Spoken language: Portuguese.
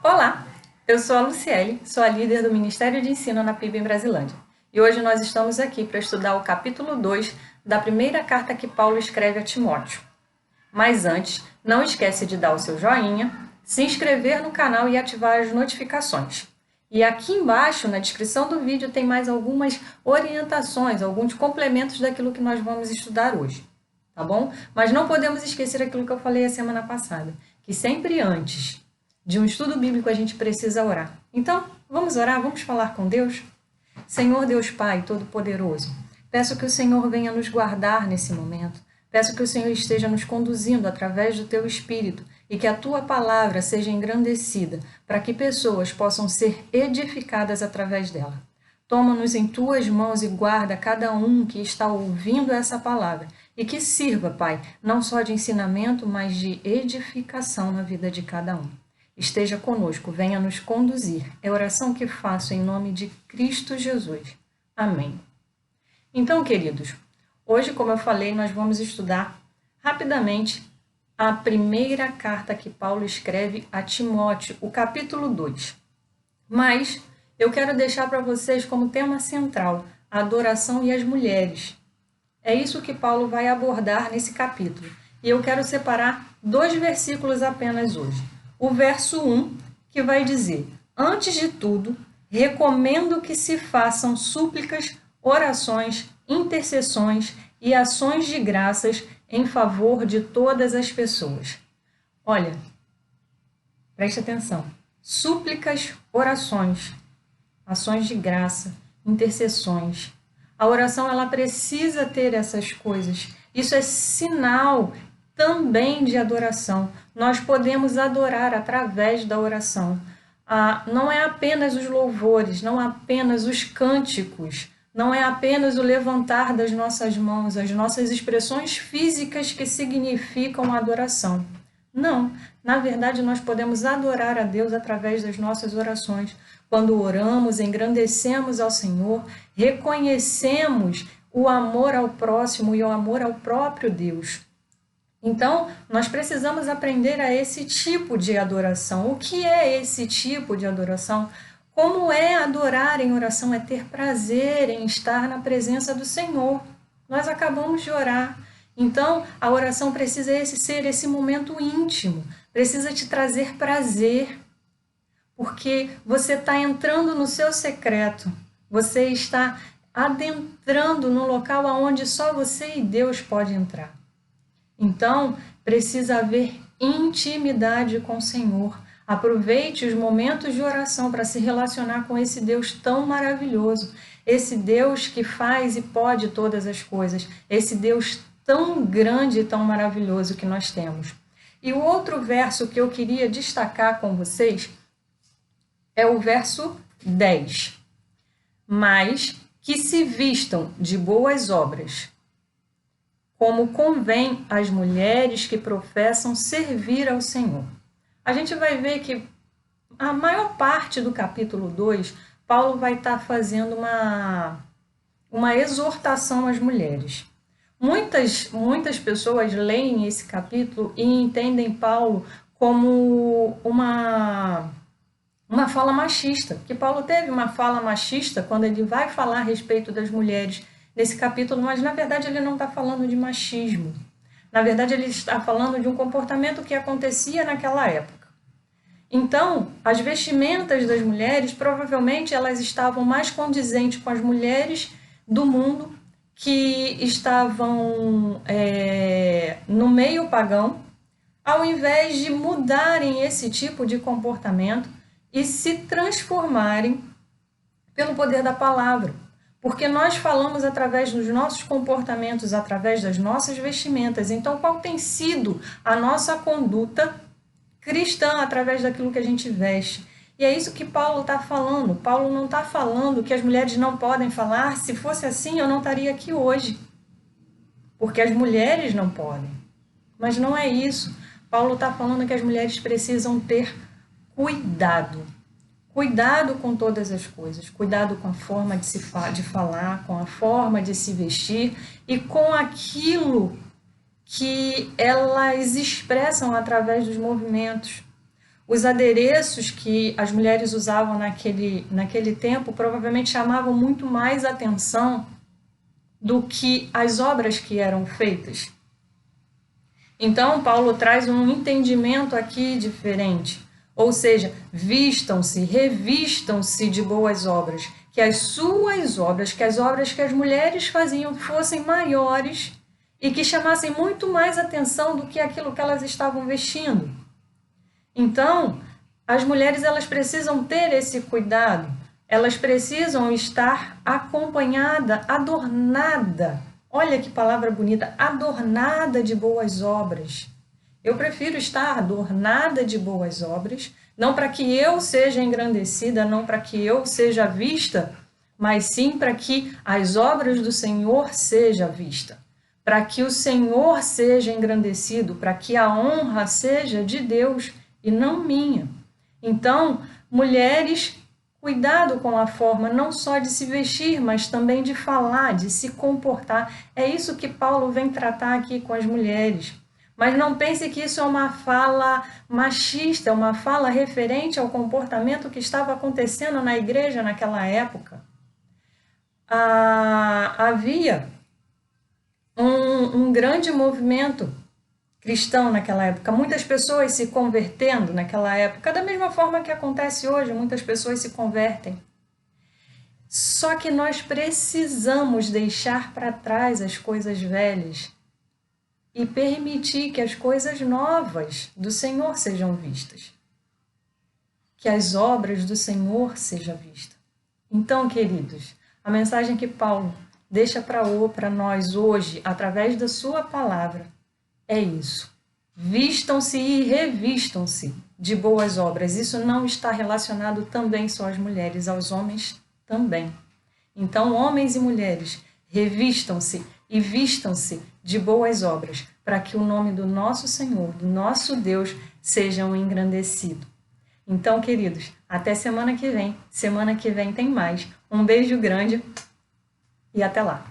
Olá, eu sou a Luciele, sou a líder do Ministério de Ensino na PIB em Brasilândia. E hoje nós estamos aqui para estudar o capítulo 2 da primeira carta que Paulo escreve a Timóteo. Mas antes, não esquece de dar o seu joinha, se inscrever no canal e ativar as notificações. E aqui embaixo, na descrição do vídeo, tem mais algumas orientações, alguns complementos daquilo que nós vamos estudar hoje, tá bom? Mas não podemos esquecer aquilo que eu falei a semana passada, que sempre antes de um estudo bíblico a gente precisa orar. Então, vamos orar, vamos falar com Deus? Senhor Deus Pai Todo-Poderoso, peço que o Senhor venha nos guardar nesse momento. Peço que o Senhor esteja nos conduzindo através do Teu Espírito e que a Tua palavra seja engrandecida para que pessoas possam ser edificadas através dela. Toma-nos em Tuas mãos e guarda cada um que está ouvindo essa palavra e que sirva, Pai, não só de ensinamento, mas de edificação na vida de cada um. Esteja conosco, venha nos conduzir. É a oração que faço em nome de Cristo Jesus. Amém. Então, queridos, hoje, como eu falei, nós vamos estudar rapidamente a primeira carta que Paulo escreve a Timóteo, o capítulo 2. Mas eu quero deixar para vocês como tema central a adoração e as mulheres. É isso que Paulo vai abordar nesse capítulo. E eu quero separar 2 versículos apenas hoje. O verso 1, que vai dizer: antes de tudo, recomendo que se façam súplicas, orações, intercessões e ações de graças em favor de todas as pessoas. Olha, preste atenção. Súplicas, orações, ações de graça, intercessões. A oração ela precisa ter essas coisas. Isso é sinal também de adoração. Nós podemos adorar através da oração. Não é apenas os louvores, não é apenas os cânticos, não é apenas o levantar das nossas mãos, as nossas expressões físicas que significam adoração. Não, na verdade nós podemos adorar a Deus através das nossas orações. Quando oramos, engrandecemos ao Senhor, reconhecemos o amor ao próximo e o amor ao próprio Deus. Então, nós precisamos aprender a esse tipo de adoração. O que é esse tipo de adoração? Como é adorar em oração? É ter prazer em estar na presença do Senhor. Nós acabamos de orar. Então, a oração precisa ser esse momento íntimo, precisa te trazer prazer, porque você está entrando no seu secreto, você está adentrando no local onde só você e Deus podem entrar. Então, precisa haver intimidade com o Senhor. Aproveite os momentos de oração para se relacionar com esse Deus tão maravilhoso, esse Deus que faz e pode todas as coisas, esse Deus tão grande e tão maravilhoso que nós temos. E o outro verso que eu queria destacar com vocês é o verso 10. Mas que se vistam de boas obras, como convém às mulheres que professam servir ao Senhor. A gente vai ver que a maior parte do capítulo 2, Paulo vai estar fazendo uma exortação às mulheres. Muitas pessoas leem esse capítulo e entendem Paulo como uma fala machista, que Paulo teve uma fala machista quando ele vai falar a respeito das mulheres nesse capítulo, mas na verdade ele não está falando de machismo. Na verdade ele está falando de um comportamento que acontecia naquela época. Então, as vestimentas das mulheres, provavelmente elas estavam mais condizentes com as mulheres do mundo que estavam no meio pagão, ao invés de mudarem esse tipo de comportamento e se transformarem pelo poder da palavra. Porque nós falamos através dos nossos comportamentos, através das nossas vestimentas. Então, qual tem sido a nossa conduta cristã através daquilo que a gente veste? E é isso que Paulo está falando. Paulo não está falando que as mulheres não podem falar. Se fosse assim, eu não estaria aqui hoje. Porque as mulheres não podem. Mas não é isso. Paulo está falando que as mulheres precisam ter cuidado. Cuidado com todas as coisas, cuidado com a forma de falar, com a forma de se vestir e com aquilo que elas expressam através dos movimentos. Os adereços que as mulheres usavam naquele tempo provavelmente chamavam muito mais atenção do que as obras que eram feitas. Então, Paulo traz um entendimento aqui diferente. Ou seja, vistam-se, revistam-se de boas obras, que as suas obras, que as obras que as mulheres faziam fossem maiores e que chamassem muito mais atenção do que aquilo que elas estavam vestindo. Então, as mulheres elas precisam ter esse cuidado, elas precisam estar acompanhada, adornada. Olha que palavra bonita, adornada de boas obras. Eu prefiro estar adornada de boas obras, não para que eu seja engrandecida, não para que eu seja vista, mas sim para que as obras do Senhor sejam vistas, para que o Senhor seja engrandecido, para que a honra seja de Deus e não minha. Então, mulheres, cuidado com a forma não só de se vestir, mas também de falar, de se comportar. É isso que Paulo vem tratar aqui com as mulheres. Mas não pense que isso é uma fala machista, é uma fala referente ao comportamento que estava acontecendo na igreja naquela época. Havia um grande movimento cristão naquela época, muitas pessoas se convertendo naquela época, da mesma forma que acontece hoje, muitas pessoas se convertem. Só que nós precisamos deixar para trás as coisas velhas e permitir que as coisas novas do Senhor sejam vistas, que as obras do Senhor sejam vistas. Então, queridos, a mensagem que Paulo deixa para nós hoje, através da sua palavra, é isso. Vistam-se e revistam-se de boas obras. Isso não está relacionado também só às mulheres, aos homens também. Então, homens e mulheres, revistam-se e vistam-se de boas obras, para que o nome do nosso Senhor, do nosso Deus, sejam engrandecido. Então, queridos, até semana que vem. Semana que vem tem mais. Um beijo grande e até lá.